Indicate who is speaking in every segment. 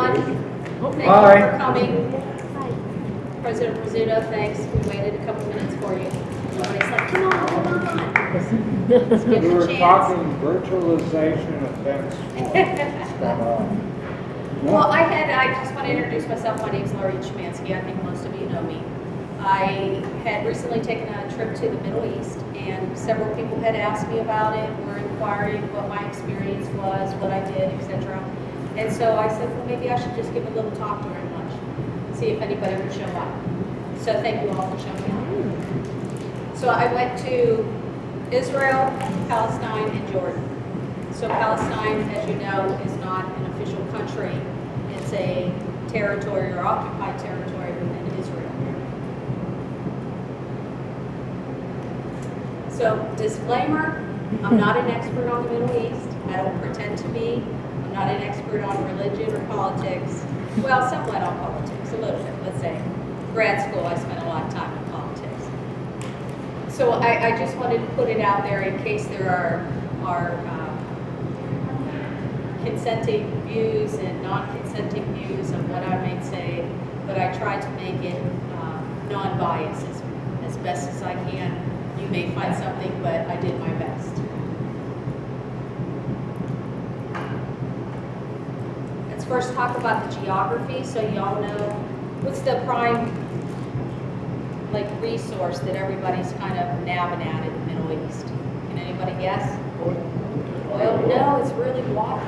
Speaker 1: everyone. Thank you
Speaker 2: Bye.
Speaker 1: for coming. President Rizzuto, thanks. We waited a couple minutes for you. Everybody's like, come on. Let's give
Speaker 2: We
Speaker 1: you a
Speaker 2: were
Speaker 1: chance.
Speaker 2: talking virtualization of What's going on?
Speaker 1: Well, I just want to introduce myself. My name is Laurie Chemansky. I think most of you know me. I had recently taken a trip to the Middle East, and several people had asked me about it, were inquiring what my experience was, what I did, etc. And so I said, well, maybe I should just give a little talk during lunch, see if anybody would show up. So thank you all for showing up. So I went to Israel, Palestine, and Jordan. So Palestine, as you know, is not an official country. It's a territory or occupied territory within Israel. So disclaimer, I'm not an expert on the Middle East. I don't pretend to be. I'm not an expert on religion or politics. Well, somewhat on politics, a little bit, let's say. Grad school, I spent a lot of time in politics. So I just wanted to put it out there in case there are consenting views and non-consenting views of what I may say, but I try to make it non-biased as best as I can. You may find something, but I did my best. Let's first talk about the geography, so y'all know what's the prime resource that everybody's kind of nabbing at in the Middle East. Can anybody guess? Oil? No, it's really water.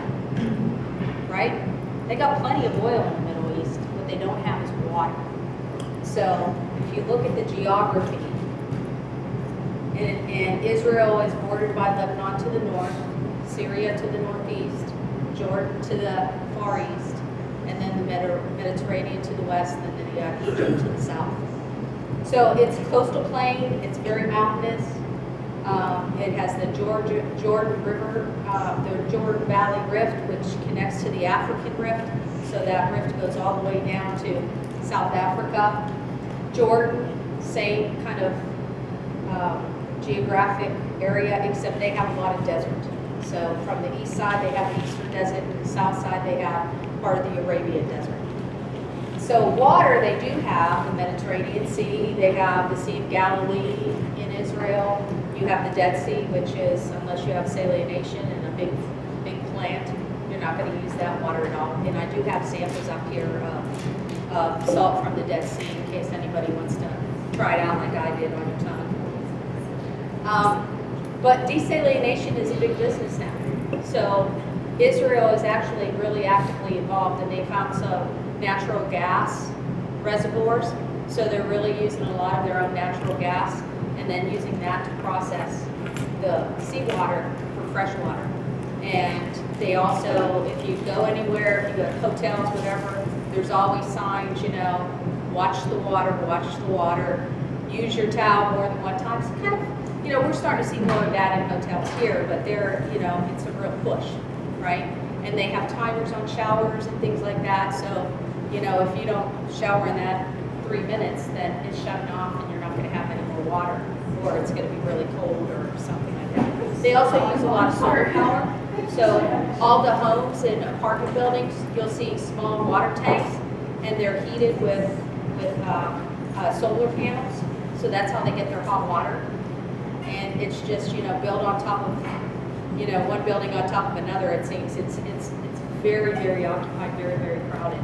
Speaker 1: Right? They got plenty of oil in the Middle East. What they don't have is water. So if you look at the geography, and Israel is bordered by Lebanon to the north, Syria to the northeast, Jordan to the far east, and then the Mediterranean to the west, and then you got Egypt to the south. So it's a coastal plain, it's very mountainous. It has the Jordan River, the Jordan Valley Rift, which connects to the African Rift. So that rift goes all the way down to South Africa. Jordan, same kind of geographic area, except they have a lot of desert. So from the east side, they have the Eastern Desert, and the south side, they have part of the Arabian Desert. So water, they do have the Mediterranean Sea, they have the Sea of Galilee in Israel, you have the Dead Sea, which is, unless you have salination and a big plant, you're not going to use that water at all. And I do have samples up here of salt from the Dead Sea in case anybody wants to try it out like I did on your tongue. But desalination is a big business now. So Israel is actually really actively involved, and they found some natural gas reservoirs. So they're really using a lot of their own natural gas and then using that to process the seawater for fresh water. And they also, if you go anywhere, if you go to hotels, whatever, there's always signs, watch the water, use your towel more than one time. So kind of, we're starting to see more of that in hotels here, but it's a real push, right? And they have timers on showers and things like that. So, if you don't shower in that 3 minutes, then it's shutting off and you're not going to have any more water, or it's going to be really cold or something like that. They also use a lot of solar power. So all the homes and apartment buildings, you'll see small water tanks, and they're heated with solar panels. So that's how they get their hot water. And it's just, built on top of, one building on top of another, it seems. It's very, very occupied, very, very crowded.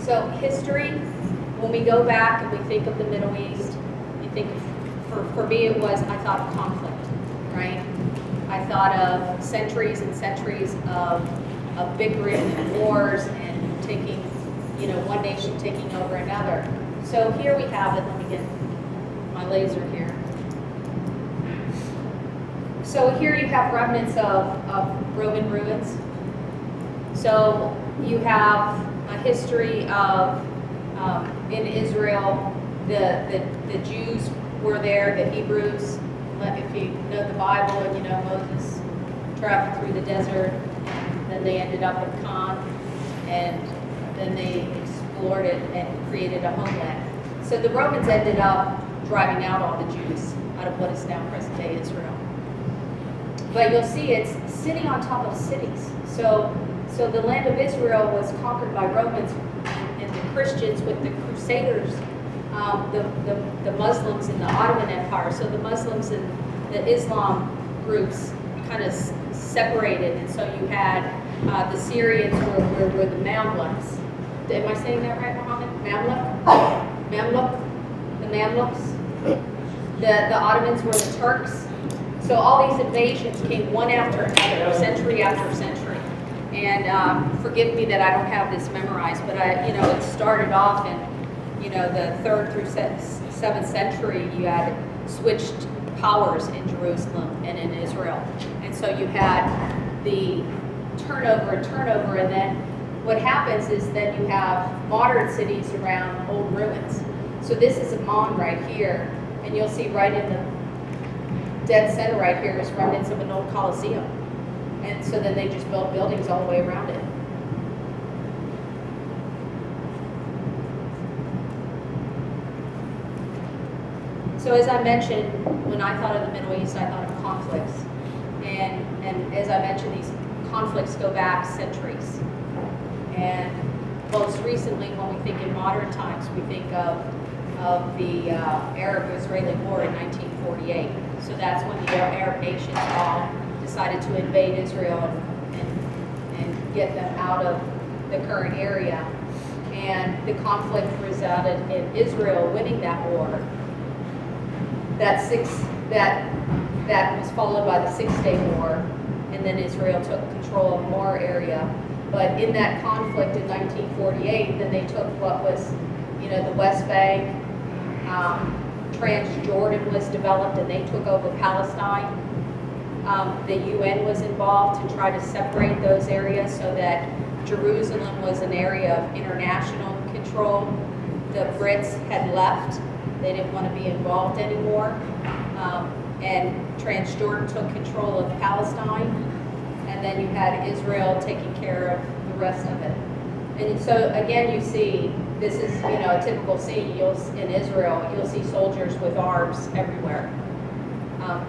Speaker 1: So history, when we go back and we think of the Middle East, you think, for me it was, I thought of conflict, right? I thought of centuries and centuries of bickering and wars and taking, one nation taking over another. So here we have it. Let me get my laser here. So here you have remnants of Roman ruins. So you have a history of, in Israel, the Jews were there, the Hebrews. If you know the Bible and Moses traveled through the desert, and then they ended up in Canaan, and then they explored it and created a homeland. So the Romans ended up driving out all the Jews out of what is now present-day Israel. But you'll see it's sitting on top of cities. So the land of Israel was conquered by Romans and the Christians with the Crusaders, the Muslims in the Ottoman Empire. So the Muslims and the Islam groups kind of separated, and so you had the Syrians were the Mamluks. Am I saying that right, Mohammed? Mamluk? The Mamluks? The Ottomans were the Turks. So all these invasions came one after another, century after century. And forgive me that I don't have this memorized, but it started off in, the 3rd through 7th century. You had switched powers in Jerusalem and in Israel. And so you had the turnover, and then what happens is that you have modern cities around old ruins. So this is Amman right here, and you'll see right in the dead center right here is remnants of an old Colosseum. And so then they just built buildings all the way around it. So as I mentioned, when I thought of the Middle East, I thought of conflicts. And as I mentioned, these conflicts go back centuries. And most recently, when we think in modern times, we think of the Arab-Israeli War in 1948. So that's when the Arab nations all decided to invade Israel and get them out of the current area. And the conflict resulted in Israel winning that war. That was followed by the Six-Day War, and then Israel took control of more area. But in that conflict in 1948, then they took what was, the West Bank, Transjordan was developed, and they took over Palestine. The UN was involved to try to separate those areas so that Jerusalem was an area of international control. The Brits had left. They didn't want to be involved anymore. And Transjordan took control of Palestine. And then you had Israel taking care of the rest of it. And so again, you see, this is, a typical scene. In Israel, you'll see soldiers with arms everywhere.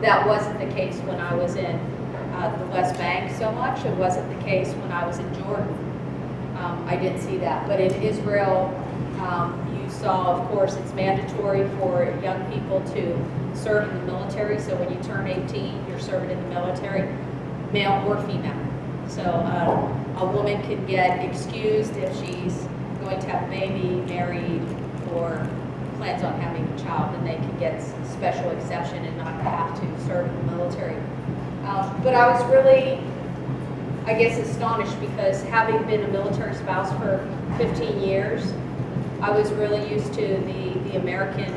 Speaker 1: That wasn't the case when I was in the West Bank so much. It wasn't the case when I was in Jordan. I didn't see that. But in Israel, you saw, of course, it's mandatory for young people to serve in the military. So when you turn 18, you're serving in the military, male or female. So a woman can get excused if she's going to have a baby, married, or plans on having a child, and they can get special exception and not have to serve in the military. But I was really, I guess, astonished because having been a military spouse for 15 years, I was really used to the American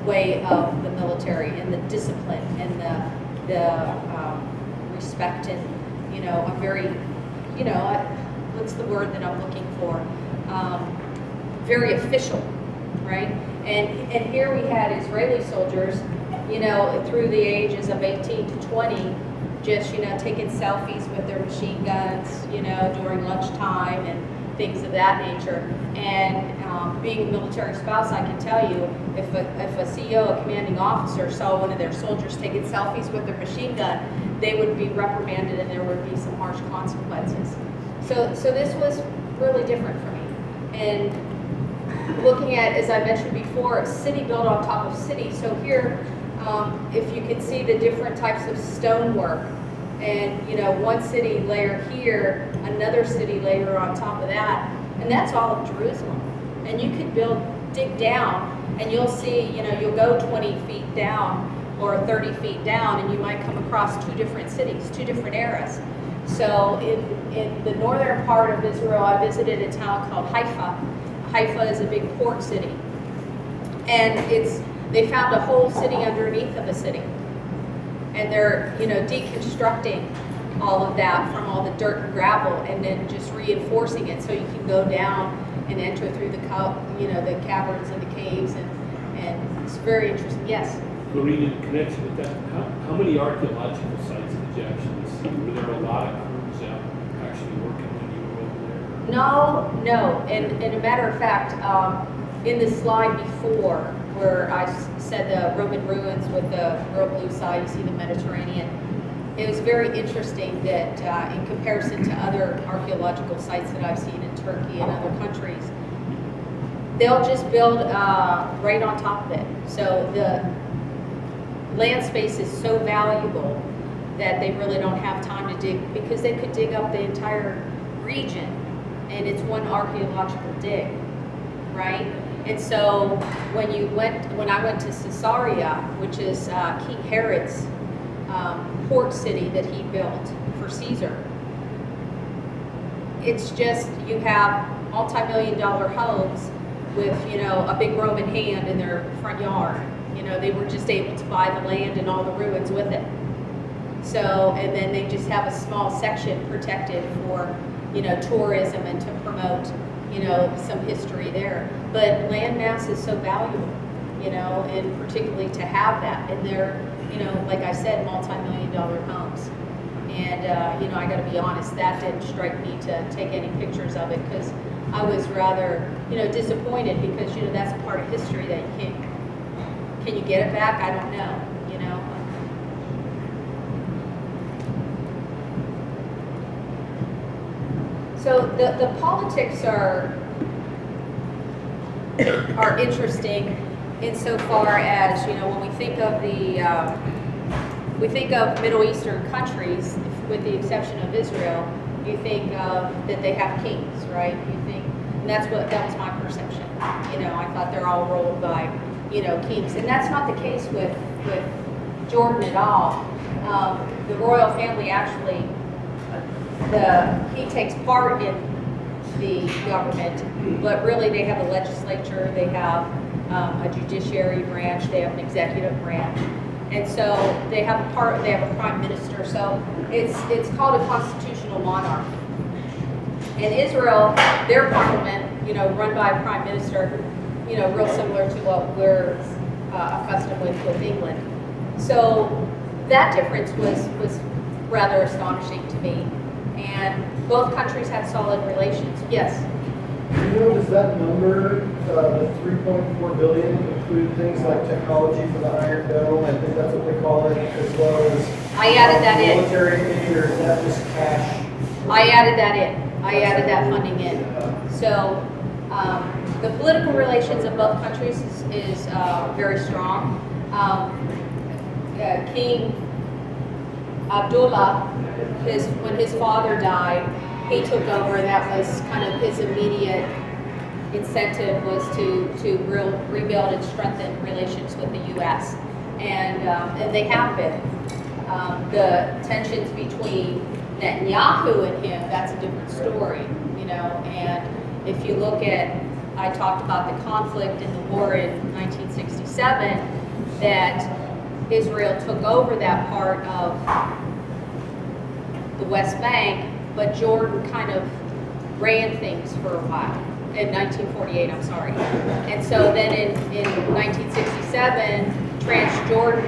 Speaker 1: way of the military and the discipline and the respect, and I'm very, what's the word that I'm looking for? Very official, right? And here we had Israeli soldiers, through the ages of 18 to 20, just, taking selfies with their machine guns, during lunchtime and things of that nature. And being a military spouse, I can tell you, if a CEO, a commanding officer, saw one of their soldiers taking selfies with their machine gun, they would be reprimanded and there would be some harsh consequences. So this was really different for me. And looking at, as I mentioned before, a city built on top of city. So here, if you can see the different types of stonework, and one city layer here, another city layer on top of that, and that's all of Jerusalem. And you could dig down, and you'll see, you'll go 20 feet down or 30 feet down, and you might come across two different cities, two different eras. So in the northern part of Israel, I visited a town called Haifa. Haifa is a big port city, and they found a whole city underneath of a city, and they're deconstructing all of that from all the dirt and gravel, and then just reinforcing it so you can go down and enter through the caverns and the caves, and it's very interesting. Yes.
Speaker 3: Maureen, in connection with that, how many archaeological sites did you actually see? Were there a lot of crews out actually working when you were over there?
Speaker 1: No. And a matter of fact, in the slide before, where I said the Roman ruins with the real blue side, you see the Mediterranean. it was very interesting that in comparison to other archaeological sites that I've seen in Turkey and other countries, they'll just build right on top of it. So the land space is so valuable that they really don't have time to dig, because they could dig up the entire region and it's one archaeological dig, right? And so when I went to Caesarea, which is King Herod's port city that he built for Caesar, it's just, you have multi-million-dollar homes with, a big Roman hand in their front yard. They were just able to buy the land and all the ruins with it. So, and then they just have a small section protected for, tourism and to promote, some history there. But land mass is so valuable, and particularly to have that. And they're, like I said, multi-million-dollar homes. And, I gotta be honest, that didn't strike me to take any pictures of it, because I was rather, disappointed, because, that's a part of history that you can't, can you get it back? I don't know, So the politics are interesting insofar as, when we think of we think of Middle Eastern countries, with the exception of Israel, you think that they have kings, right? You think, and that was my perception. I thought they're all ruled by, kings, and that's not the case with Jordan at all. The royal family actually, he takes part in the government, but really they have a legislature, they have a judiciary branch, they have an executive branch, and so they have a prime minister. So it's called a constitutional monarch. In Israel, their parliament, run by a prime minister, real similar to what we're accustomed with England. So that difference was rather astonishing to me. And both countries had solid relations. Yes?
Speaker 4: Does that number, the 3.4 billion, include things like technology for the Iron Dome? I think that's what they call it, as well as
Speaker 1: I added that in.
Speaker 4: military aid, or is that just cash?
Speaker 1: I added that in. I added that funding in. So the political relations of both countries is very strong. King Abdullah, when his father died, he took over, and that was kind of his immediate incentive, was to rebuild and strengthen relations with the U.S. And they have been. The tensions between Netanyahu and him, that's a different story, and if you look at, I talked about the conflict in the war in 1967, that Israel took over that part of the West Bank, but Jordan kind of ran things for a while. In 1948, I'm sorry. And so then in 1967, Transjordan,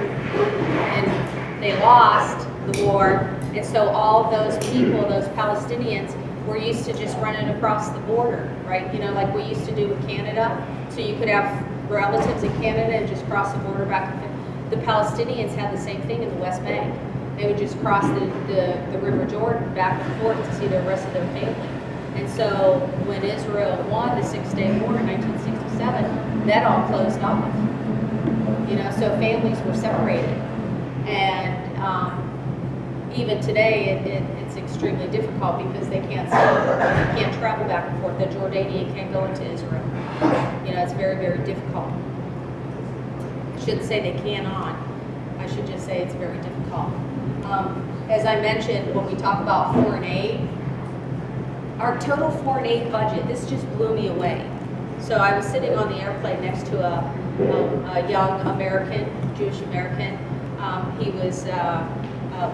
Speaker 1: and they lost the war. And so all those people, those Palestinians, were used to just running across the border, right? Like we used to do with Canada. So you could have relatives in Canada and just cross the border back and forth. The Palestinians had the same thing in the West Bank. They would just cross the River Jordan back and forth to see the rest of their family. And so when Israel won the Six-Day War in 1967, that all closed off. So families were separated. And even today, it's extremely difficult because they can't travel back and forth. The Jordanian can't go into Israel. It's very, very difficult. I shouldn't say they cannot. I should just say it's very difficult. As I mentioned, when we talk about foreign aid, our total foreign aid budget, this just blew me away. So I was sitting on the airplane next to a young American, Jewish American. He was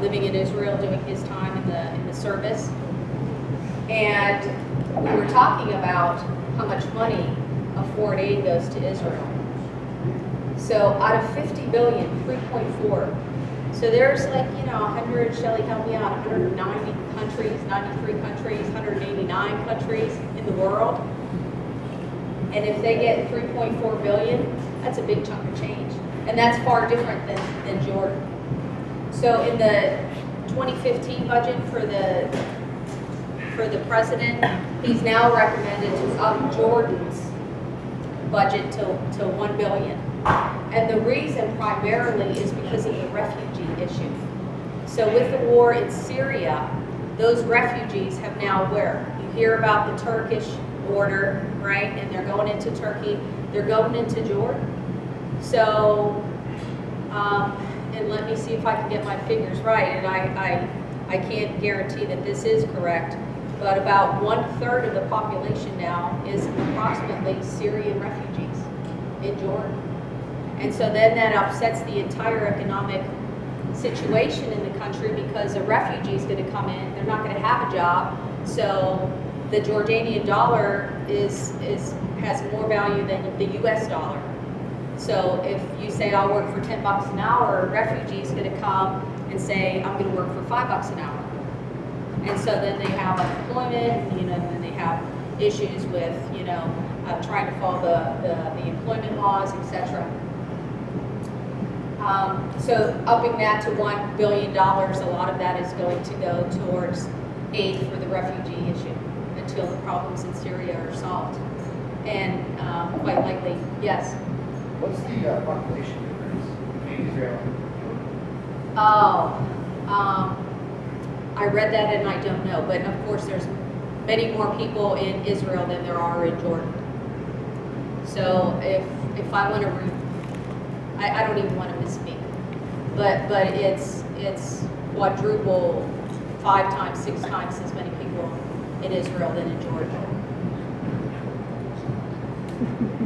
Speaker 1: living in Israel, doing his time in the service. And we were talking about how much money of foreign aid goes to Israel. So out of 50 billion, 3.4. So there's 100, Shelley, help me out, 190 countries, 93 countries, 189 countries in the world. And if they get 3.4 billion, that's a big chunk of change. And that's far different than Jordan. So in the 2015 budget for the president, he's now recommended to up Jordan's budget to 1 billion. And the reason primarily is because of the refugee issue. So with the war in Syria, those refugees have now where? You hear about the Turkish border, right? And they're going into Turkey, they're going into Jordan. So, and let me see if I can get my figures right, and I can't guarantee that this is correct, but about 1/3 of the population now is approximately Syrian refugees in Jordan. And so then that upsets the entire economic situation in the country because a refugee is going to come in, they're not going to have a job, so the Jordanian dollar has more value than the US dollar. So if you say I'll work for 10 bucks an hour, a refugee is going to come and say I'm going to work for 5 bucks an hour. And so then they have unemployment, and they have issues with, trying to follow the employment laws, etc. So upping that to $1 billion, a lot of that is going to go towards aid for the refugee issue until the problems in Syria are solved. And quite likely, yes.
Speaker 5: What's the population difference between Israel and
Speaker 1: I read that and I don't know, but of course there's many more people in Israel than there are in Jordan. So if I want to, I don't even want to misspeak, but it's quadruple, 5 times, 6 times as many people in Israel than in Jordan.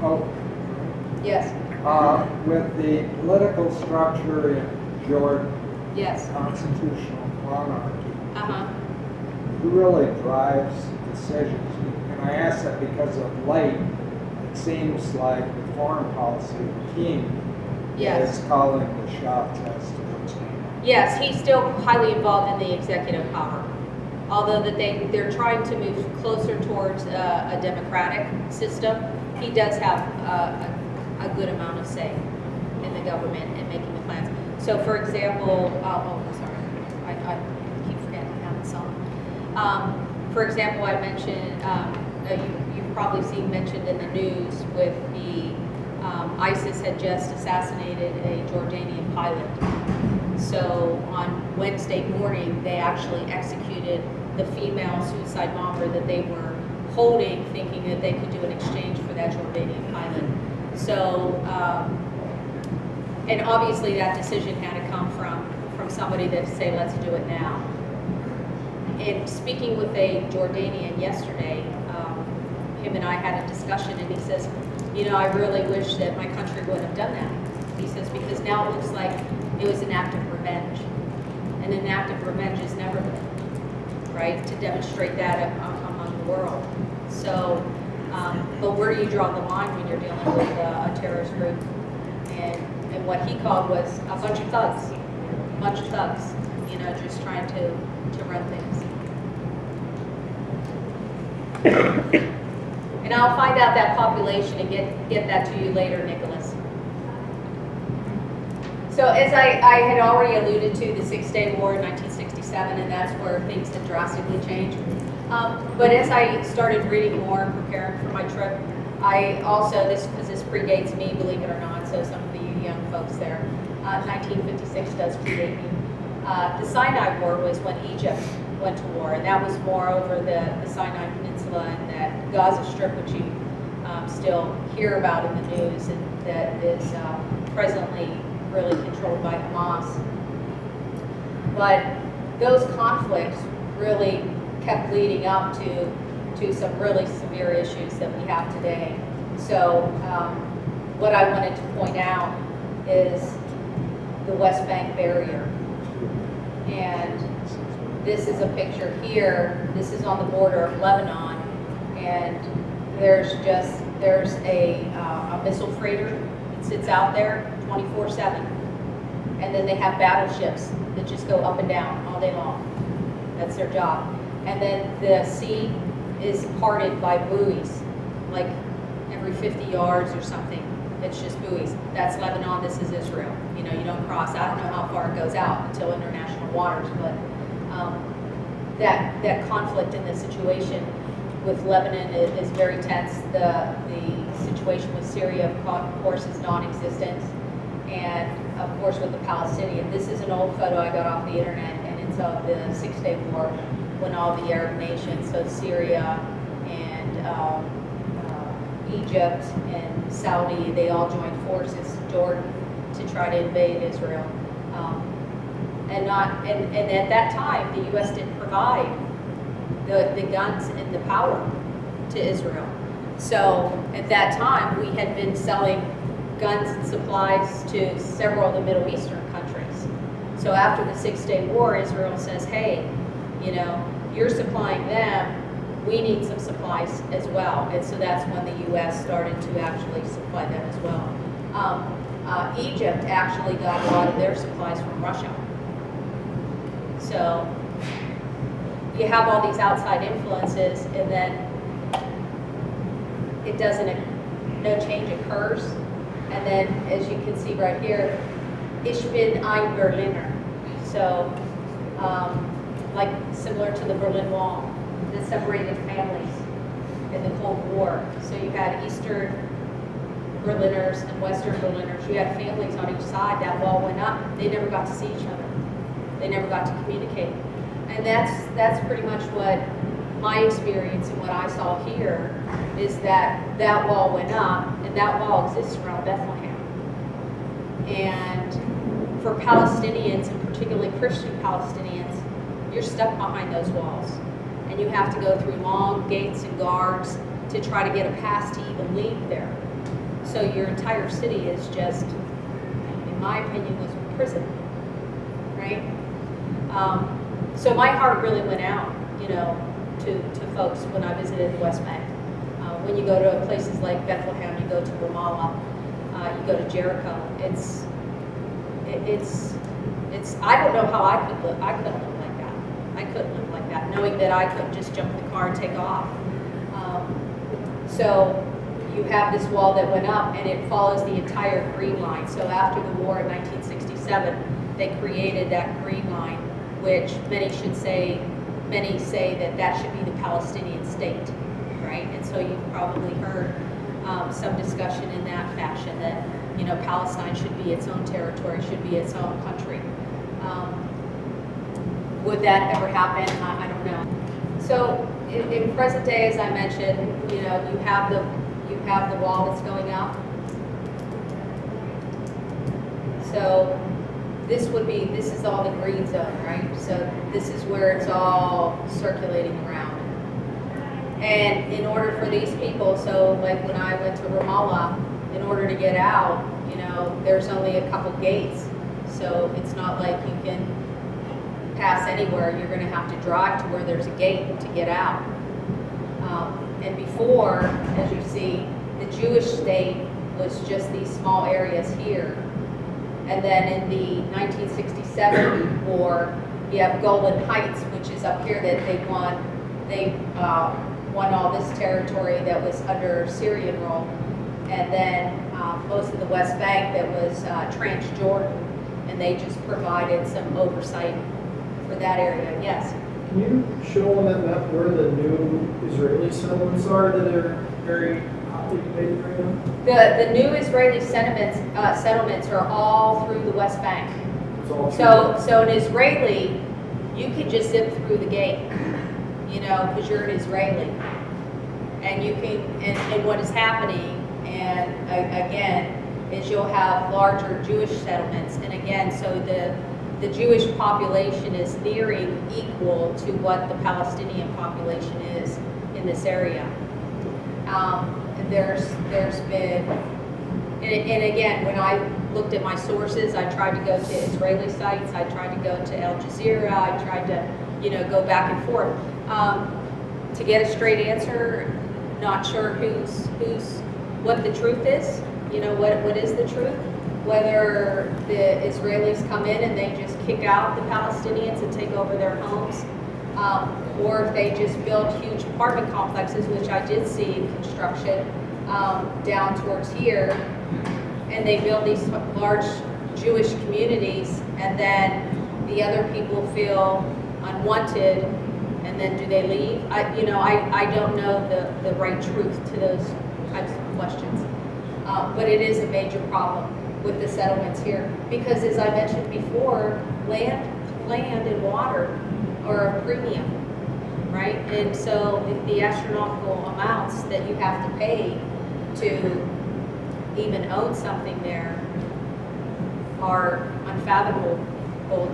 Speaker 2: Oh,
Speaker 1: Yes,
Speaker 2: with the political structure in Jordan,
Speaker 1: yes,
Speaker 2: constitutional monarchy,
Speaker 1: uh-huh,
Speaker 2: who really drives decisions? And I ask that because of late, it seems like the foreign policy of the king
Speaker 1: yes.
Speaker 2: is calling the shots as to what's going on.
Speaker 1: Yes, he's still highly involved in the executive power, although that they're trying to move closer towards a democratic system. He does have a good amount of say in the government and making the plans. So, for example, I keep forgetting to have this on. For example, I mentioned you've probably seen mentioned in the news with the ISIS had just assassinated a Jordanian pilot. So on Wednesday morning, they actually executed the female suicide bomber that they were holding, thinking that they could do an exchange for that Jordanian pilot. So, and obviously that decision had to come from somebody that say, let's do it now. And speaking with a Jordanian yesterday, him and I had a discussion, and he says, I really wish that my country would have done that. He says, because now it looks like it was an act of revenge. And an act of revenge is never good, right? To demonstrate that among the world. So, but where do you draw the line when you're dealing with a terrorist group? And what he called was a bunch of thugs, just trying to run things. And I'll find out that population and get that to you later, Nicholas. So as I had already alluded to, the Six-Day War in 1967, and that's where things had drastically changed. But as I started reading more and preparing for my trip, I also, because this predates me, believe it or not, so some of the young folks there, 1956 does predate me. The Sinai War was when Egypt went to war, and that was more over the Sinai Peninsula and that Gaza Strip, which you still hear about in the news, and that is presently really controlled by Hamas. But those conflicts really kept leading up to some really severe issues that we have today. So what I wanted to point out is the West Bank barrier. And this is a picture here. This is on the border of Lebanon, and there's a missile freighter that sits out there 24/7, and then they have battleships that just go up and down all day long. That's their job. And then the sea is parted by buoys, like every 50 yards or something. It's just buoys. That's Lebanon. This is Israel. You don't cross. I don't know how far it goes out until international waters, but that conflict in the situation with Lebanon is very tense. The situation with Syria, of course, is non-existent. And of course with the Palestinian, this is an old photo I got off the internet, and it's of the 6-Day War when all the Arab nations, so Syria and Egypt and Saudi, they all joined forces, Jordan, to try to invade Israel. And at that time, the U.S. didn't provide the guns and the power to Israel. So at that time, we had been selling guns and supplies to several of the Middle Eastern countries. So after the 6-Day War, Israel says, hey, you know, you're supplying them, we need some supplies as well. And so that's when the U.S. started to actually supply them as well. Egypt actually got a lot of their supplies from Russia. So you have all these outside influences, and then it doesn't, no change occurs. And then, as you can see right here, Ich bin ein Berliner. So, like similar to the Berlin Wall, that separated families in the Cold War. So you had Eastern Berliners and Western Berliners. You had families on each side. That wall went up. They never got to see each other. They never got to communicate. And that's pretty much what my experience and what I saw here is that that wall went up, and that wall exists around Bethlehem. And for Palestinians, and particularly Christian Palestinians, you're stuck behind those walls. And you have to go through long gates and guards to try to get a pass to even leave there. So your entire city is just, in my opinion, was a prison, right? So my heart really went out, you know, to folks when I visited the West Bank. When you go to places like Bethlehem, you go to Ramallah, you go to Jericho. It's I don't know how I could live. I couldn't live like that. I couldn't live like that, knowing that I couldn't just jump in the car and take off. So you have this wall that went up, and it follows the entire Green Line. So after the war in 1967, they created that Green Line, which many say that that should be the Palestinian state, right? And so you've probably heard some discussion in that fashion that, you know, Palestine should be its own territory, should be its own country. Would that ever happen? I don't know. So in present day, as I mentioned, you know, you have the wall that's going up. So this is all the green zone, right? So this is where it's all circulating around. And in order for these people, so like when I went to Ramallah, in order to get out, you know, there's only a couple gates. So it's not like you can pass anywhere. You're going to have to drive to where there's a gate to get out. And before, as you see, the Jewish state was just these small areas here. And then in the 1967 war, you have Golan Heights, which is up here that they won. They won all this territory that was under Syrian rule. And then most of the West Bank that was Transjordan, and they just provided some oversight for that area. Yes?
Speaker 4: Can you show on that map where the new Israeli settlements are that are very hotly debated right now?
Speaker 1: The new Israeli settlements are all through the West Bank.
Speaker 4: It's all
Speaker 1: So an Israeli, you could just zip through the gate, you know, because you're an Israeli. And you can, and what is happening, and again, is you'll have larger Jewish settlements. And again, so the Jewish population is nearing equal to what the Palestinian population is in this area. And there's been, and again, when I looked at my sources, I tried to go to Israeli sites, I tried to go to Al Jazeera, I tried to, you know, go back and forth. To get a straight answer, not sure what the truth is, you know, what is the truth? Whether the Israelis come in and they just kick out the Palestinians and take over their homes, or if they just build huge apartment complexes, which I did see in construction down towards here, and they build these large Jewish communities, and then the other people feel unwanted, and then do they leave? I don't know the right truth to those types of questions. But it is a major problem with the settlements here, because as I mentioned before, land and water are a premium, right? And so the astronomical amounts that you have to pay to even own something there are unfathomable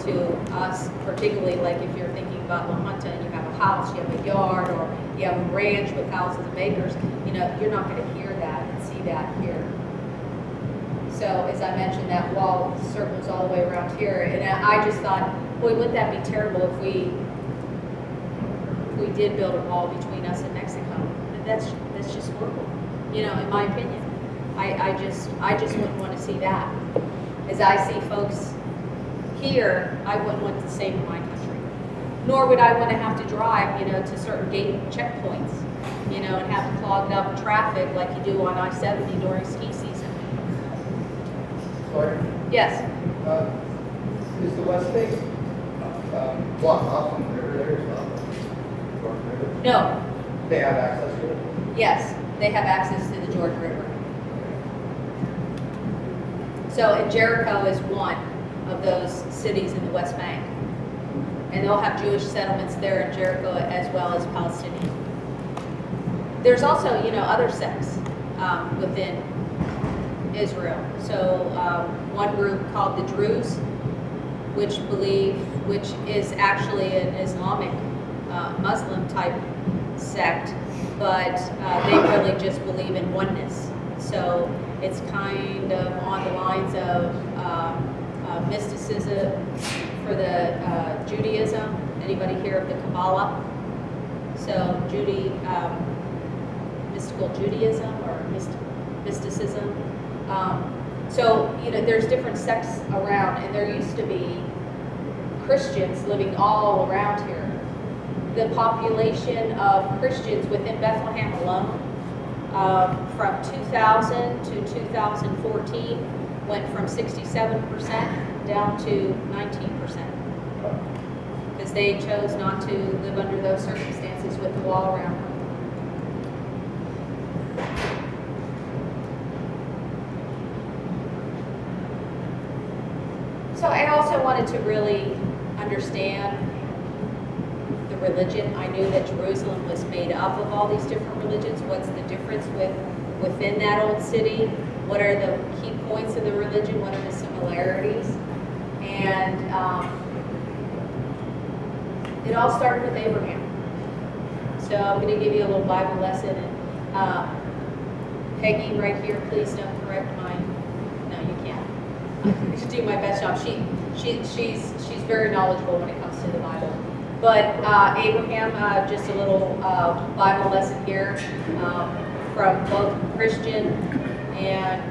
Speaker 1: to us, particularly like if you're thinking about La Junta and you have a house, you have a yard, or you have a ranch with thousands of acres, you're not going to hear that and see that here. So as I mentioned, that wall circles all the way around here, and I just thought, boy, wouldn't that be terrible if we did build a wall between us and Mexico? And that's just horrible, in my opinion. I just wouldn't want to see that. As I see folks here, I wouldn't want the same in my country. Nor would I want to have to drive, to certain gate checkpoints, and have clogged up traffic like you do on I-70 during ski season.
Speaker 4: Sorry.
Speaker 1: Yes.
Speaker 4: Is the West Bank blocked off on the river there as well? Jordan River?
Speaker 1: No.
Speaker 4: They have access to it?
Speaker 1: Yes, they have access to the Jordan River. So, and Jericho is one of those cities in the West Bank. And they'll have Jewish settlements there in Jericho as well as Palestinian. There's also, other sects within Israel. So one group called the Druze, which is actually an Islamic Muslim type sect, but they really just believe in oneness. So it's kind of on the lines of mysticism for the Judaism. Anybody hear of the Kabbalah? So mystical Judaism or mysticism. So there's different sects around, and there used to be Christians living all around here. The population of Christians within Bethlehem alone, from 2000 to 2014, went from 67% down to 19%. Because they chose not to live under those circumstances with the wall around them. So I also wanted to really understand the religion. I knew that Jerusalem was made up of all these different religions. What's the difference within that old city? What are the key points of the religion? What are the similarities? And it all started with Abraham. So I'm going to give you a little Bible lesson. And Peggy, right here, please don't correct my. No, you can't. I should do my best job. She's very knowledgeable when it comes to the Bible. But Abraham, just a little Bible lesson here from both Christian and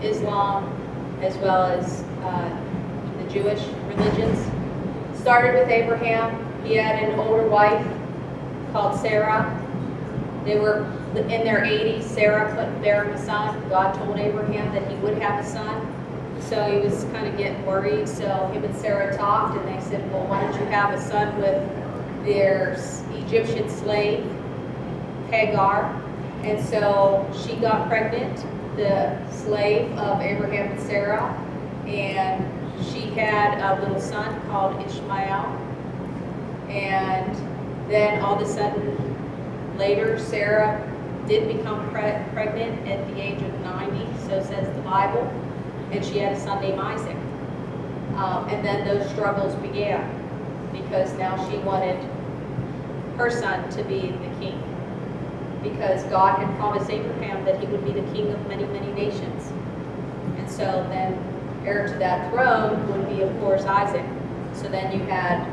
Speaker 1: Islam, as well as the Jewish religions. Started with Abraham. He had an older wife called Sarah. They were in their 80s. Sarah couldn't bear him a son. God told Abraham that he would have a son. So he was kind of getting worried. So him and Sarah talked, and they said, well, why don't you have a son with their Egyptian slave, Hagar? And so she got pregnant, the slave of Abraham and Sarah, and she had a little son called Ishmael. And then all of a sudden, later, Sarah did become pregnant at the age of 90, so says the Bible, and she had a son named Isaac. And then those struggles began, because now she wanted her son to be the king, because God had promised Abraham that he would be the king of many, many nations. And so then heir to that throne would be, of course, Isaac. So then you had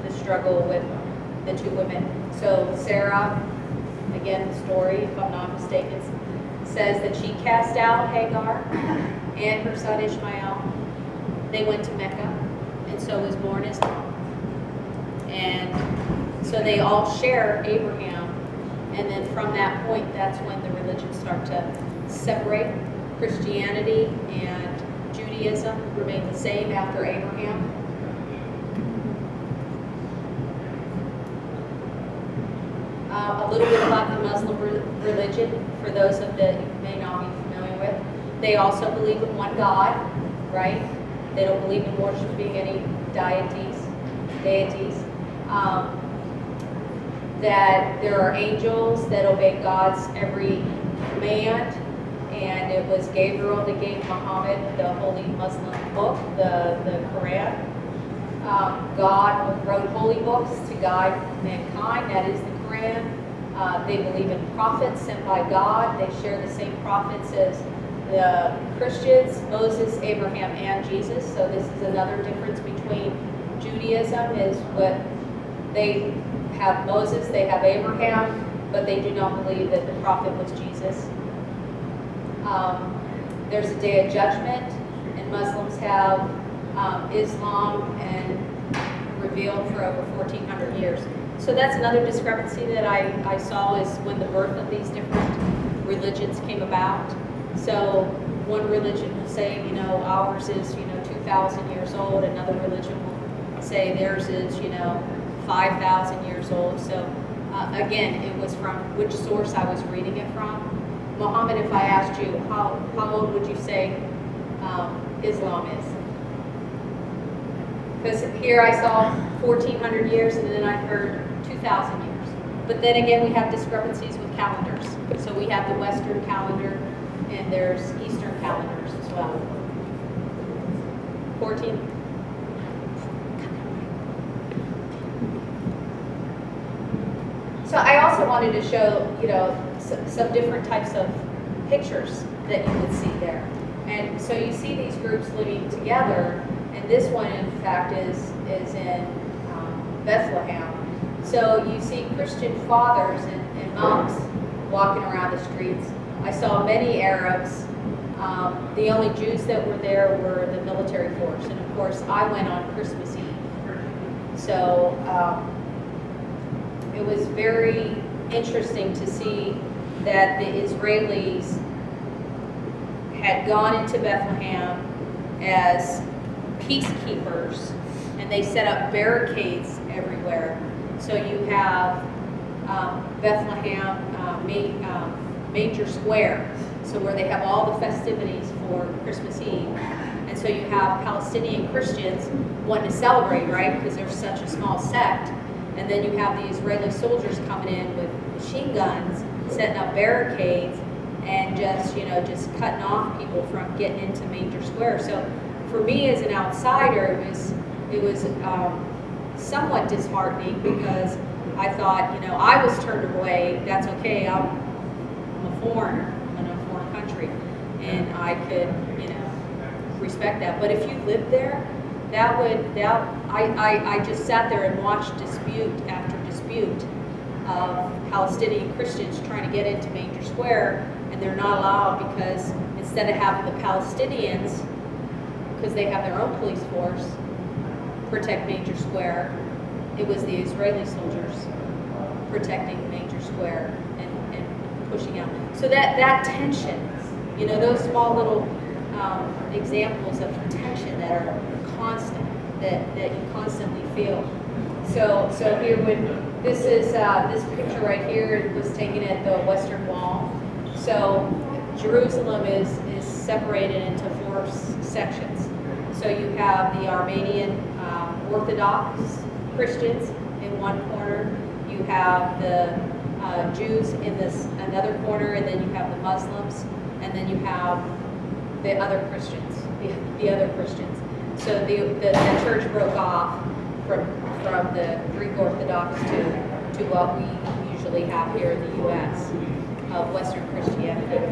Speaker 1: the struggle with the two women. So Sarah, again, the story, if I'm not mistaken, says that she cast out Hagar and her son Ishmael. They went to Mecca, and so was born Islam. And so they all share Abraham. And then from that point, that's when the religions start to separate. Christianity and Judaism remain the same after Abraham. a little bit about the Muslim religion, for those of that you may not be familiar with. They also believe in one God, right? They don't believe in worshiping any deities. That there are angels that obey God's every command, and it was Gabriel that gave Muhammad the holy Muslim book, the Quran. God wrote holy books to guide mankind, that is the Quran. They believe in prophets sent by God. They share the same prophets as the Christians, Moses, Abraham, and Jesus. So this is another difference between Judaism, is what they have Moses, they have Abraham, but they do not believe that the prophet was Jesus. There's a day of judgment, and Muslims have Islam and revealed for over 1,400 years. So that's another discrepancy that I saw, is when the birth of these different religions came about. So one religion will say, ours is, 2,000 years old. Another religion will say theirs is, 5,000 years old. So again, it was from which source I was reading it from. Muhammad, if I asked you, how old would you say Islam is? Because here I saw 1,400 years, and then I heard 2,000 years. But then again, we have discrepancies with calendars. So we have the Western calendar, and there's Eastern calendars as well. 14. So I also wanted to show, some different types of pictures that you would see there. And so you see these groups living together, and this one, in fact, is in Bethlehem. So you see Christian fathers and monks walking around the streets. I saw many Arabs. The only Jews that were there were the military force, and of course I went on Christmas Eve. So it was very interesting to see that the Israelis had gone into Bethlehem as peacekeepers, and they set up barricades everywhere. So you have Bethlehem Major Square, so where they have all the festivities for Christmas Eve. And so you have Palestinian Christians wanting to celebrate, right, because they're such a small sect. And then you have the Israeli soldiers coming in with machine guns, setting up barricades, and just cutting off people from getting into Major Square. So for me as an outsider, it was somewhat disheartening, because I thought, I was turned away. That's okay. I'm a foreigner in a foreign country, and I could, respect that. But if you lived there, I just sat there and watched dispute after dispute of Palestinian Christians trying to get into Major Square, and they're not allowed, because instead of having the Palestinians, because they have their own police force, protect Major Square, it was the Israeli soldiers protecting Major Square and pushing out. So that tension, those small little examples of tension that are constant, that you constantly feel. So here, this picture right here was taken at the Western Wall. So Jerusalem is separated into 4 sections. So you have the Armenian Orthodox Christians in one corner, you have the Jews in this another corner, and then you have the Muslims, and then you have the other Christians, the other Christians. So the church broke off from the Greek Orthodox to what we usually have here in the U.S. of Western Christianity.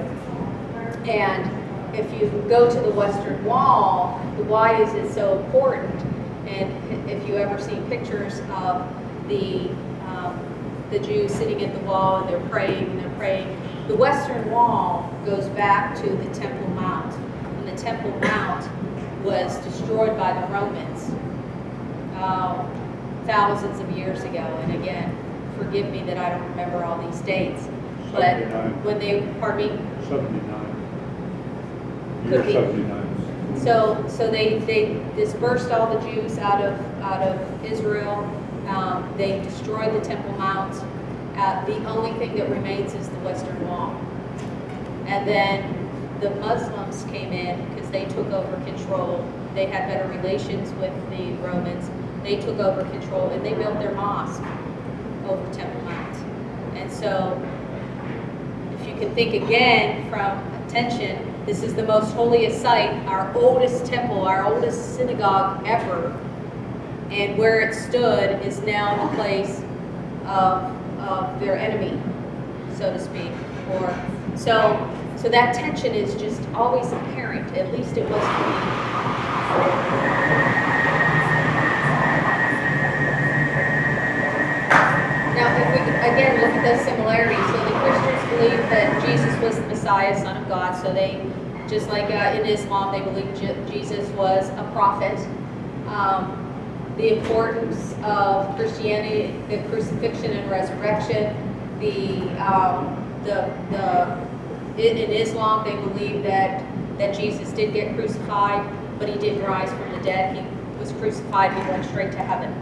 Speaker 1: And if you go to the Western Wall, why is it so important? And if you ever see pictures of the Jews sitting at the wall and they're praying, the Western Wall goes back to the Temple Mount. And the Temple Mount was destroyed by the Romans thousands of years ago. And again, forgive me that I don't remember all these dates. But
Speaker 6: 79.
Speaker 1: when they, pardon me?
Speaker 6: 79.
Speaker 1: Could be.
Speaker 6: 79.
Speaker 1: So they dispersed all the Jews out of Israel. They destroyed the Temple Mount, The only thing that remains is the Western Wall. And then the Muslims came in because they took over control. They had better relations with the Romans. They took over control and they built their mosque over Temple Mount. And so, if you can think again from attention, this is the most holiest site, our oldest temple, our oldest synagogue ever. And where it stood is now the place of their enemy, so to speak. Or so that tension is just always apparent. At least it was for me. Now, if we again look at those similarities, so the Christians believe that Jesus was the Messiah, Son of God. So they, just like in Islam, they believe Jesus was a prophet. The importance of Christianity, the crucifixion and resurrection. In Islam, they believe that Jesus did get crucified, but he did rise from the dead. He was crucified, he went straight to heaven,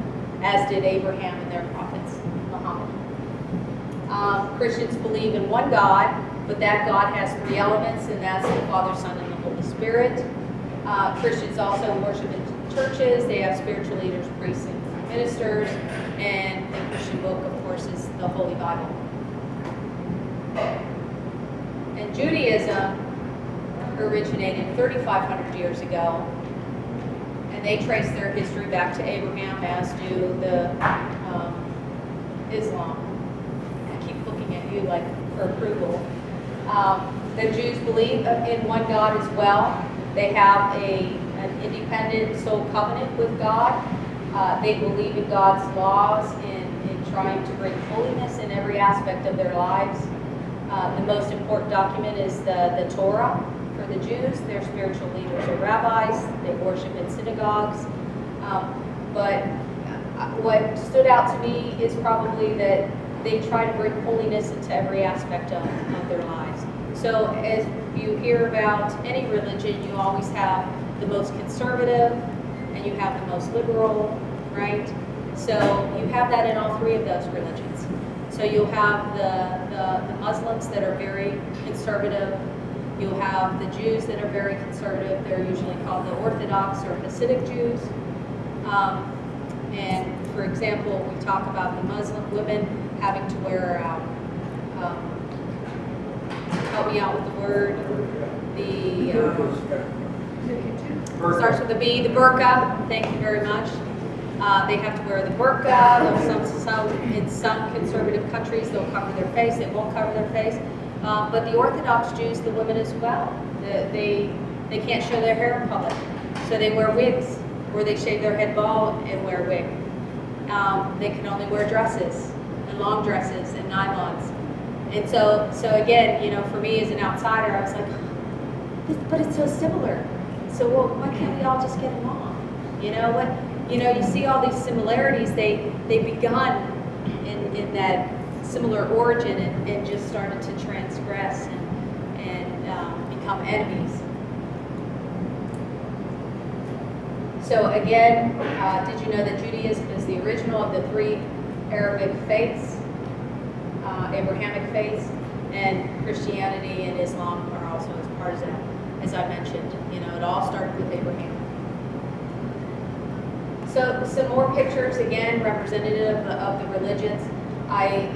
Speaker 1: as did Abraham and their prophets, Muhammad. Christians believe in one God, but that God has three elements, and that's the Father, Son, and the Holy Spirit. Christians also worship in churches. They have spiritual leaders, priests, and ministers, and the Christian book, of course, is the Holy Bible. And Judaism originated 3,500 years ago, and they trace their history back to Abraham, as do the Islam. I keep looking at you like for approval. The Jews believe in one God as well. They have an independent soul covenant with God. They believe in God's laws in trying to bring holiness in every aspect of their lives. The most important document is the Torah for the Jews. Their spiritual leaders are rabbis. They worship in synagogues. But what stood out to me is probably that they try to bring holiness into every aspect of their lives. So as you hear about any religion, you always have the most conservative and you have the most liberal, right? So you have that in all three of those religions. So you'll have the Muslims that are very conservative. You'll have the Jews that are very conservative. They're usually called the Orthodox or Hasidic Jews. And for example, we talk about the Muslim women having to wear, help me out with the word, starts with a B, the burqa. Thank you very much. They have to wear the burqa. In some conservative countries, they'll cover their face. They won't cover their face. But the Orthodox Jews, the women as well, they can't show their hair in public. So they wear wigs, or they shave their head bald and wear a wig. They can only wear dresses, and long dresses, and nylons. And so again, for me as an outsider, I was like, but it's so similar. So why can't we all just get along? You see all these similarities. They begun in that similar origin and just started to transgress and become enemies. So again, did you know that Judaism is the original of the three Arabic faiths, Abrahamic faiths, and Christianity and Islam are also as part of that. As I mentioned, it all started with Abraham. So some more pictures, again, representative of the religions. I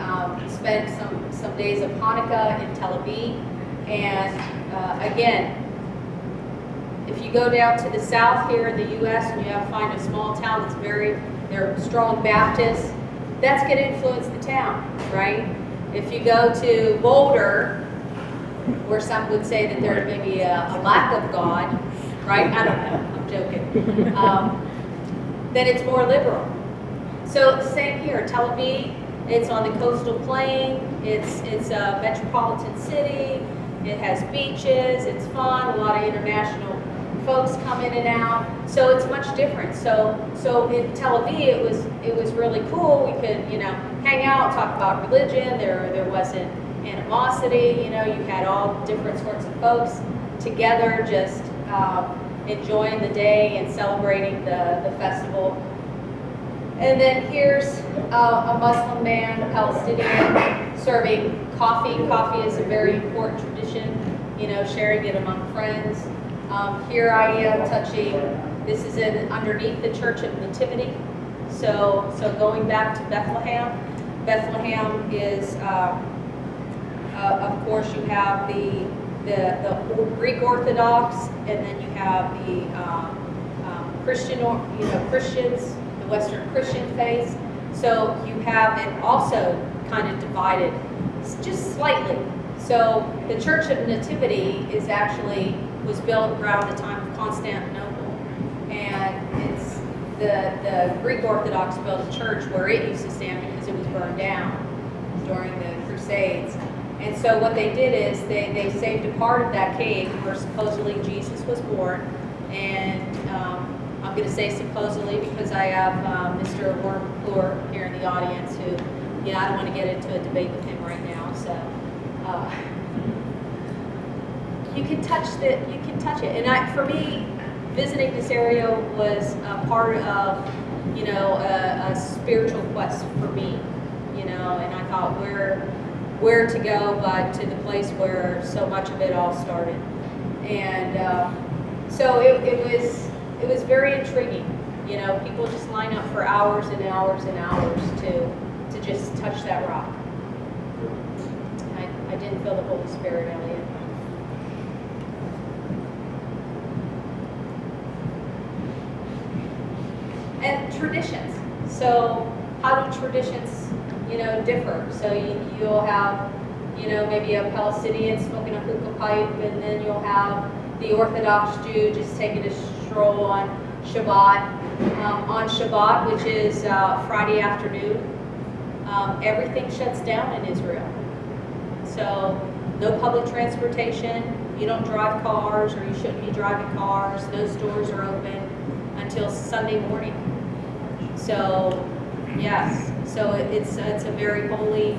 Speaker 1: spent some days of Hanukkah in Tel Aviv, and again, if you go down to the south here in the U.S. and you find a small town that's they're strong Baptists, that's going to influence the town, right? If you go to Boulder, where some would say that there may be a lack of God, right? I don't know, I'm joking. Then it's more liberal. So same here, Tel Aviv, it's on the coastal plain, it's a metropolitan city, it has beaches, it's fun, a lot of international folks come in and out, so it's much different. So in Tel Aviv, it was really cool. We could hang out, talk about religion. There wasn't animosity. You had all different sorts of folks together, just enjoying the day and celebrating the festival. And then here's a Muslim man, a Palestinian, serving coffee. Coffee is a very important tradition, you know, sharing it among friends. Here I am touching, this is underneath the Church of Nativity. So going back to Bethlehem. Bethlehem is, of course, you have the Greek Orthodox, and then you have the Christians, the Western Christian faith. So you have it also kind of divided, just slightly. So the Church of Nativity was built around the time of Constantinople, and it's the Greek Orthodox built a church where it used to stand because it was burned down during the Crusades. And so what they did is they saved a part of that cave where supposedly Jesus was born. And I'm going to say supposedly because I have Mr. Warren McClure here in the audience who, you know, I don't want to get into a debate with him right now. So you can touch it. And for me, visiting this area was a part of, you know, a spiritual quest for me, you know, and I thought where to go but to the place where so much of it all started. And so it was very intriguing. You know, people just line up for hours and hours and hours to just touch that rock. I didn't feel the Holy Spirit, Elliot. And traditions. So how do traditions, you know, differ? So you'll have, you know, maybe a Palestinian smoking a hookah pipe, and then you'll have the Orthodox Jew just taking a stroll on Shabbat. On Shabbat, which is Friday afternoon, everything shuts down in Israel. So no public transportation, you don't drive cars, or you shouldn't be driving cars. Those stores are open until Sunday morning. So yes, so it's a very holy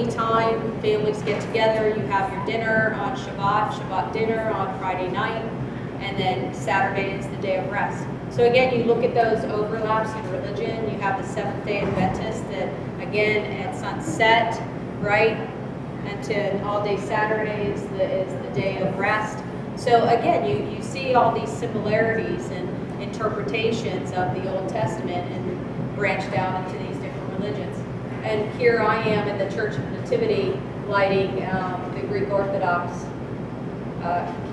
Speaker 1: time. Families get together. You have your dinner on Shabbat dinner on Friday night, and then Saturday is the day of rest. So again, you look at those overlaps in religion. You have the Seventh-day Adventists that, again, at sunset, right, and to all-day Saturday is the day of rest. So again, you see all these similarities and interpretations of the Old Testament and branch down into these different religions. And here I am in the Church of Nativity lighting the Greek Orthodox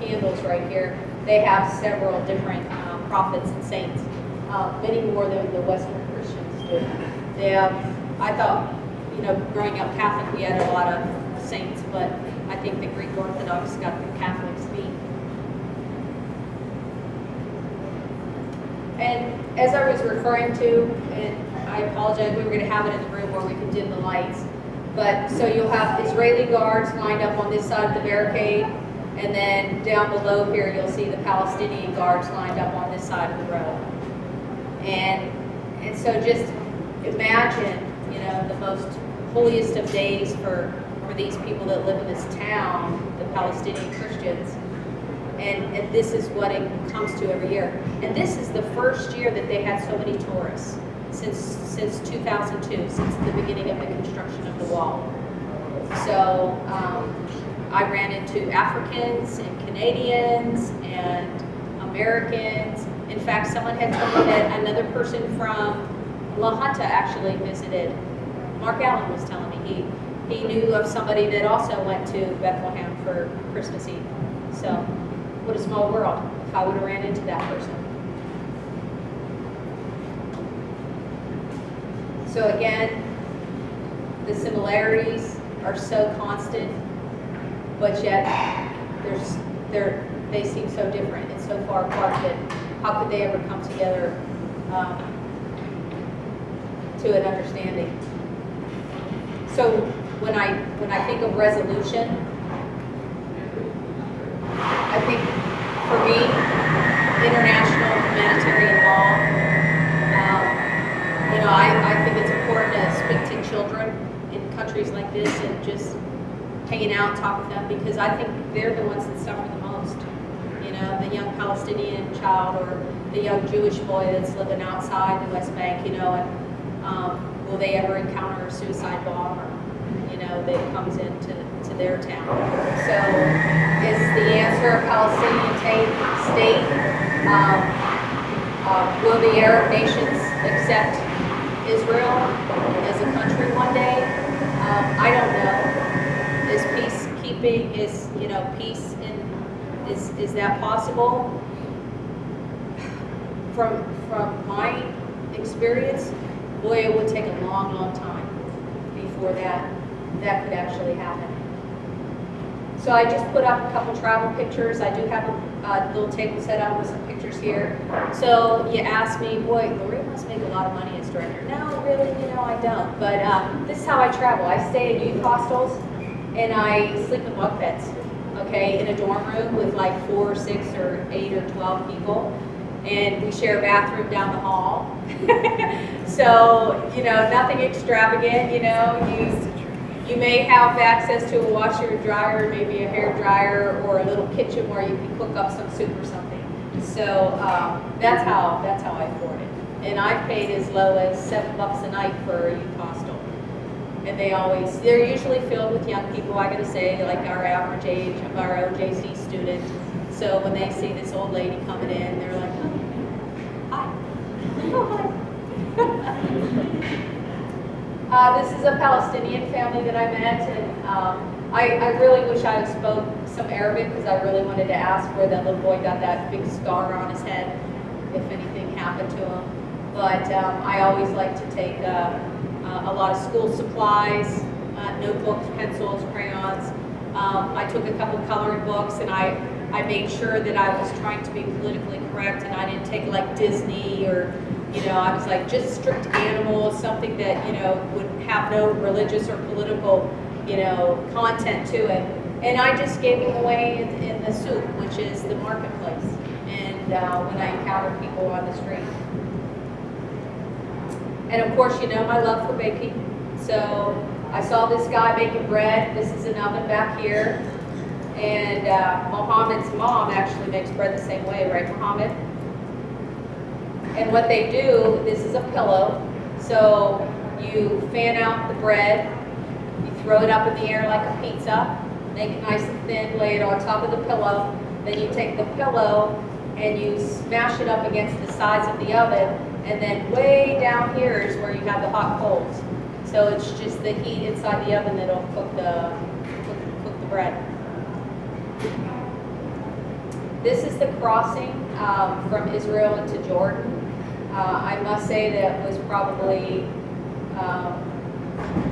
Speaker 1: candles right here. They have several different prophets and saints, many more than the Western Christians do. They have, I thought, you know, growing up Catholic, we had a lot of saints, but I think the Greek Orthodox got the Catholics beat. And as I was referring to, and I apologize, we were going to have it in the room where we could dim the lights, but so you'll have Israeli guards lined up on this side of the barricade, and then down below here you'll see the Palestinian guards lined up on this side of the road. And so just imagine, you know, the most holiest of days for these people that live in this town, the Palestinian Christians. And this is what it comes to every year. And this is the first year that they had so many tourists since 2002, since the beginning of the construction of the wall. So I ran into Africans and Canadians and Americans. In fact, someone had told me that another person from La Junta actually visited. Mark Allen was telling me he knew of somebody that also went to Bethlehem for Christmas Eve. So what a small world if I would have ran into that person. So again, the similarities are so constant, but yet they seem so different and so far apart that how could they ever come together to an understanding? So when I think of resolution, I think for me, international humanitarian law, you know, I think it's important to speak to children in countries like this and just hanging out and talk with them, because I think they're the ones that suffer the most. You know, the young Palestinian child or the young Jewish boy that's living outside the West Bank, you know, and will they ever encounter a suicide bomber, you know, that comes into their town? So is the answer a Palestinian state? Will the Arab nations accept Israel as a country one day? I don't know. Is peacekeeping, peace is that possible? From my experience, boy, it would take a long, long time before that could actually happen. So I just put up a couple travel pictures. I do have a little table set up with some pictures here. So you ask me, boy, Lori must make a lot of money as director. No, really, I don't. But this is how I travel. I stay in youth hostels and I sleep in bunk beds, okay, in a dorm room with like 4 or 6 or 8 or 12 people. And we share a bathroom down the hall. So, nothing extravagant, you may have access to a washer and dryer, maybe a hair dryer, or a little kitchen where you can cook up some soup or something. So that's how I afford it. And I've paid as low as $7 a night for a youth hostel. And they're usually filled with young people, I gotta say, like our average age of our OJC student. So when they see this old lady coming in, they're like, oh, hi. Oh, hi. This is a Palestinian family that I met, and I really wish I spoke some Arabic because I really wanted to ask where that little boy got that big scar on his head, if anything happened to him. But I always like to take a lot of school supplies, notebooks, pencils, crayons. I took a couple coloring books, and I made sure that I was trying to be politically correct, and I didn't take like Disney or, I was like just strict animals, something that, would have no religious or political, content to it. And I just gave them away in the souk, which is the marketplace, and when I encountered people on the street. And of course, my love for baking. So I saw this guy making bread. This is an oven back here. And Mohammed's mom actually makes bread the same way, right, Mohammed? And what they do, this is a pillow. So you fan out the bread, you throw it up in the air like a pizza, make it nice and thin, lay it on top of the pillow. Then you take the pillow and you smash it up against the sides of the oven. And then way down here is where you have the hot coals. So it's just the heat inside the oven that'll cook the bread. This is the crossing from Israel into Jordan. I must say that was probably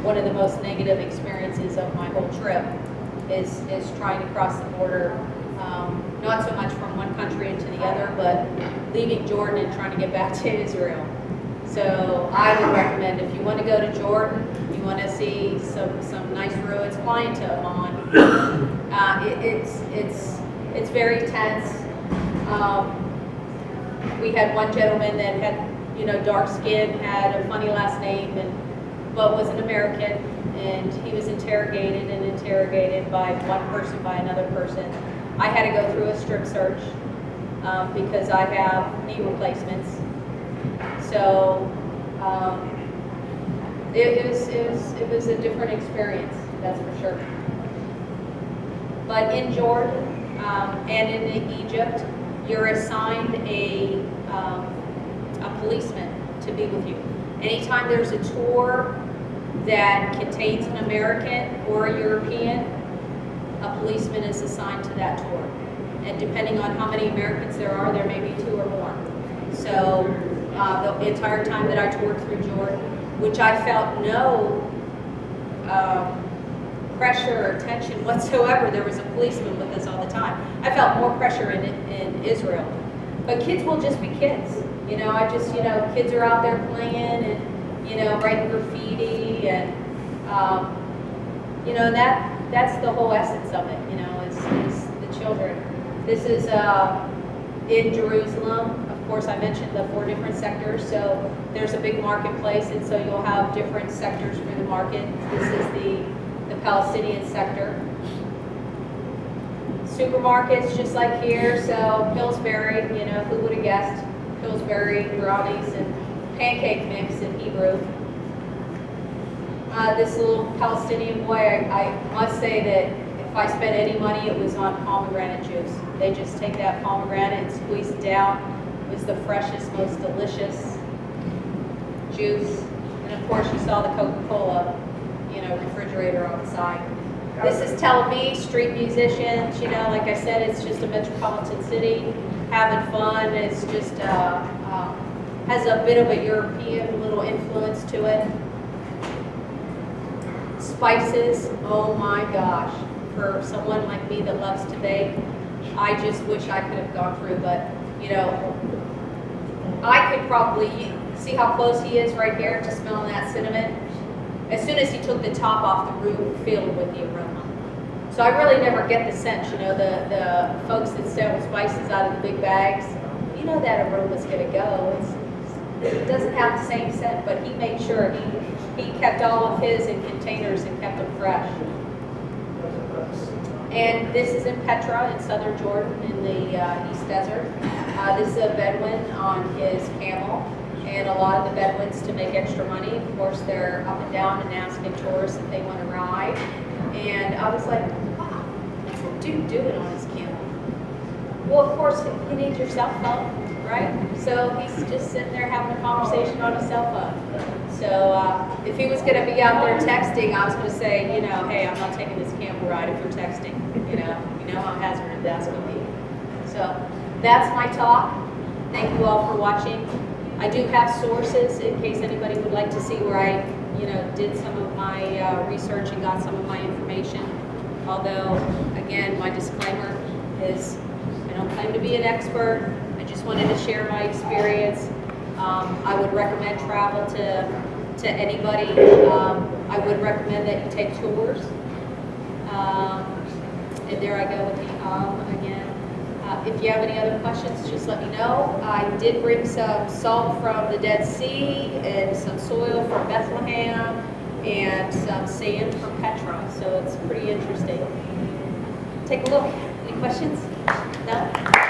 Speaker 1: one of the most negative experiences of my whole trip is trying to cross the border, not so much from one country into the other, but leaving Jordan and trying to get back to Israel. So I would recommend if you want to go to Jordan, you want to see some nice ruins, flying to Amman. It's very tense. We had one gentleman that had, dark skin, had a funny last name, but was an American, and he was interrogated by one person, by another person. I had to go through a strip search because I have knee replacements. So it was a different experience, that's for sure. But in Jordan and in Egypt, you're assigned a policeman to be with you. Anytime there's a tour that contains an American or a European, a policeman is assigned to that tour. And depending on how many Americans there are, there may be 2 or more. So the entire time that I toured through Jordan, which I felt no pressure or tension whatsoever. There was a policeman with us all the time. I felt more pressure in Israel. But kids will just be kids. Kids are out there playing and, writing graffiti and, that's the whole essence of it, is the children. This is in Jerusalem. Of course, I mentioned the 4 different sectors, so there's a big marketplace, and so you'll have different sectors for the market. This is the Palestinian sector. Supermarkets, just like here, so Pillsbury, who would have guessed Pillsbury brownies and pancake mix in Hebrew. This little Palestinian boy, I must say that if I spent any money, it was on pomegranate juice. They just take that pomegranate and squeeze it down. It was the freshest, most delicious juice. And of course, you saw the Coca-Cola, refrigerator on the side. This is Tel Aviv, street musicians, like I said, it's just a metropolitan city, having fun. It's just, has a bit of a European little influence to it. Spices, oh my gosh, for someone like me that loves to bake, I just wish I could have gone through, but, I could probably, see how close he is right here to smelling that cinnamon? As soon as he took the top off, the room filled with the aroma. So I really never get the scent, the folks that sell spices out of the big bags, that aroma's gonna go. It doesn't have the same scent, but he made sure he kept all of his in containers and kept them fresh. And this is in Petra in southern Jordan in the East Desert. This is a Bedouin on his camel. And a lot of the Bedouins, to make extra money, of course, they're up and down and asking tourists if they want to ride. And I was like, wow, what's that dude doing on his camel? Well, of course, you need your cell phone, right? So he's just sitting there having a conversation on his cell phone. So if he was going to be out there texting, I was going to say, hey, I'm not taking this camel ride if you're texting. You know how hazardous that's going to be. So that's my talk. Thank you all for watching. I do have sources in case anybody would like to see where I, did some of my research and got some of my information. Although, again, my disclaimer is I don't claim to be an expert. I just wanted to share my experience. I would recommend travel to anybody. I would recommend that you take tours. And there I go with the again. If you have any other questions, just let me know. I did bring some salt from the Dead Sea and some soil from Bethlehem and some sand from Petra, so it's pretty interesting. Take a look. Any questions? No?